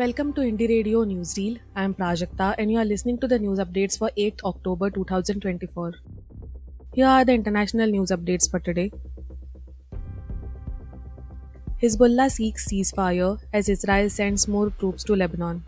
Welcome to Indie Radio Newsreel. I am Prajakta and you are listening to the news updates for 8th October 2024. Here are the international news updates for today. Hezbollah seeks ceasefire as Israel sends more troops to Lebanon.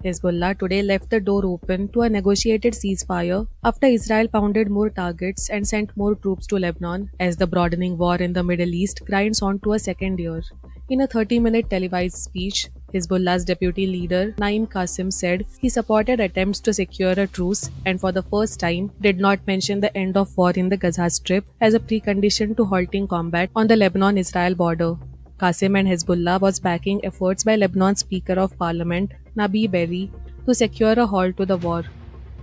Hezbollah today left the door open to a negotiated ceasefire after Israel pounded more targets and sent more troops to Lebanon as the broadening war in the Middle East grinds on to a second year. In a 30-minute televised speech, Hezbollah's deputy leader Naim Qasim said he supported attempts to secure a truce and for the first time did not mention the end of war in the Gaza Strip as a precondition to halting combat on the Lebanon-Israel border. Qasim and Hezbollah was backing efforts by Lebanon's Speaker of Parliament, Nabi Berri, to secure a halt to the war.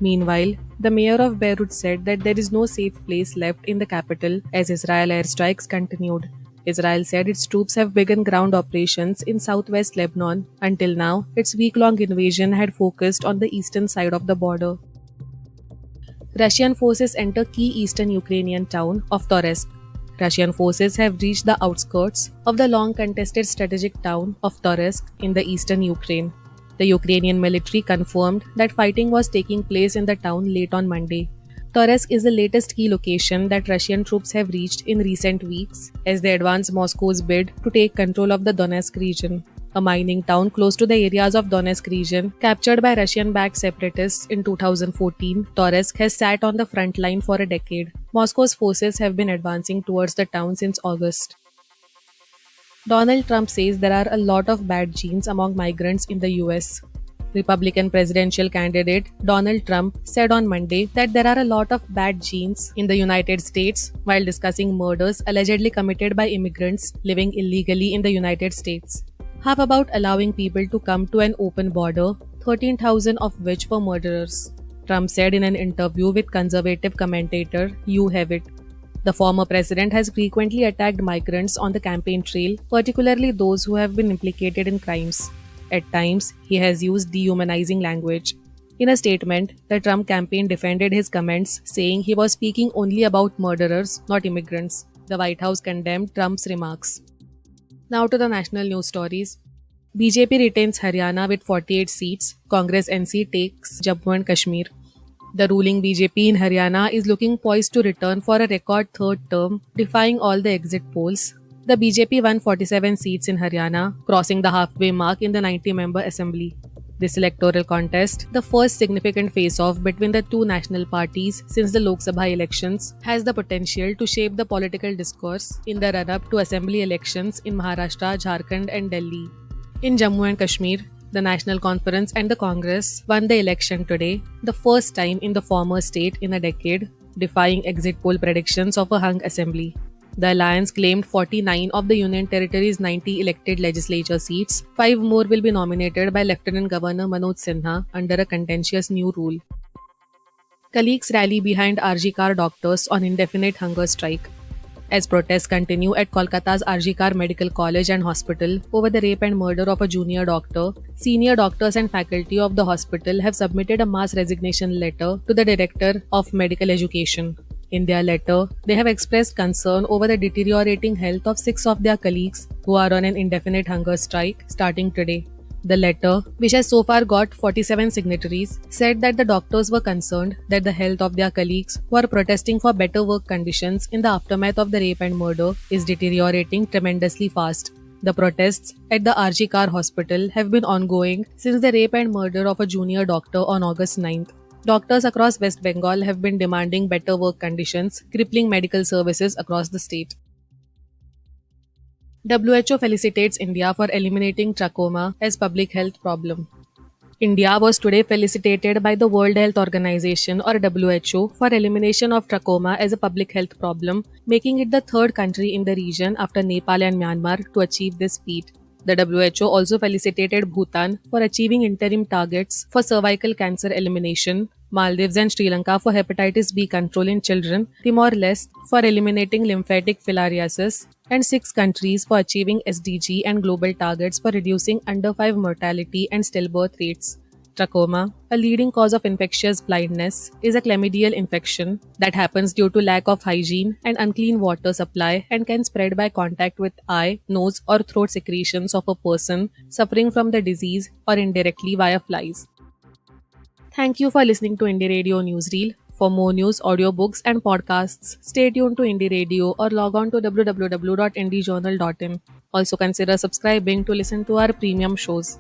Meanwhile, the mayor of Beirut said that there is no safe place left in the capital as Israel airstrikes continued. Israel said its troops have begun ground operations in southwest Lebanon. Until now, its week-long invasion had focused on the eastern side of the border. Russian forces enter key eastern Ukrainian town of Toretsk. Russian forces have reached the outskirts of the long-contested strategic town of Toretsk in the eastern Ukraine. The Ukrainian military confirmed that fighting was taking place in the town late on Monday. Toretsk is the latest key location that Russian troops have reached in recent weeks as they advance Moscow's bid to take control of the Donetsk region, a mining town close to the areas of Donetsk region captured by Russian-backed separatists in 2014. Toretsk has sat on the front line for a decade. Moscow's forces have been advancing towards the town since August. Donald Trump says there are a lot of bad genes among migrants in the US. Republican presidential candidate Donald Trump said on Monday that there are a lot of bad genes in the United States while discussing murders allegedly committed by immigrants living illegally in the United States. How about allowing people to come to an open border, 13,000 of which were murderers? Trump said in an interview with conservative commentator Hugh Hewitt. The former president has frequently attacked migrants on the campaign trail, particularly those who have been implicated in crimes. At times, he has used dehumanizing language. In a statement, the Trump campaign defended his comments, saying he was speaking only about murderers, not immigrants. The White House condemned Trump's remarks. Now to the national news stories. BJP retains Haryana with 48 seats. Congress NC takes Jammu and Kashmir. The ruling BJP in Haryana is looking poised to return for a record third term, defying all the exit polls. The BJP won 47 seats in Haryana, crossing the halfway mark in the 90-member assembly. This electoral contest, the first significant face-off between the two national parties since the Lok Sabha elections, has the potential to shape the political discourse in the run-up to assembly elections in Maharashtra, Jharkhand and Delhi. In Jammu and Kashmir, the National Conference and the Congress won the election today, the first time in the former state in a decade, defying exit poll predictions of a hung assembly. The alliance claimed 49 of the Union Territory's 90 elected legislature seats. 5 more will be nominated by Lieutenant Governor Manoj Sinha under a contentious new rule. Colleagues rally behind RG Kar doctors on indefinite hunger strike. As protests continue at Kolkata's RG Kar Medical College and Hospital over the rape and murder of a junior doctor, senior doctors and faculty of the hospital have submitted a mass resignation letter to the Director of Medical Education. In their letter, they have expressed concern over the deteriorating health of 6 of their colleagues who are on an indefinite hunger strike starting today. The letter, which has so far got 47 signatories, said that the doctors were concerned that the health of their colleagues who are protesting for better work conditions in the aftermath of the rape and murder is deteriorating tremendously fast. The protests at the RG Kar Hospital have been ongoing since the rape and murder of a junior doctor on August 9th. Doctors across West Bengal have been demanding better work conditions, crippling medical services across the state. WHO felicitates India for eliminating trachoma as public health problem. India was today felicitated by the World Health Organization or WHO for elimination of trachoma as a public health problem, making it the third country in the region after Nepal and Myanmar to achieve this feat. The WHO also felicitated Bhutan for achieving interim targets for cervical cancer elimination, Maldives and Sri Lanka for hepatitis B control in children, Timor-Leste for eliminating lymphatic filariasis, and 6 countries for achieving SDG and global targets for reducing under 5 mortality and stillbirth rates. Trachoma, a leading cause of infectious blindness, is a chlamydial infection that happens due to lack of hygiene and unclean water supply and can spread by contact with eye, nose, or throat secretions of a person suffering from the disease or indirectly via flies. Thank you for listening to Indie Radio Newsreel. For more news, audiobooks, and podcasts, stay tuned to Indie Radio or log on to www.indiejournal.in. Also, consider subscribing to listen to our premium shows.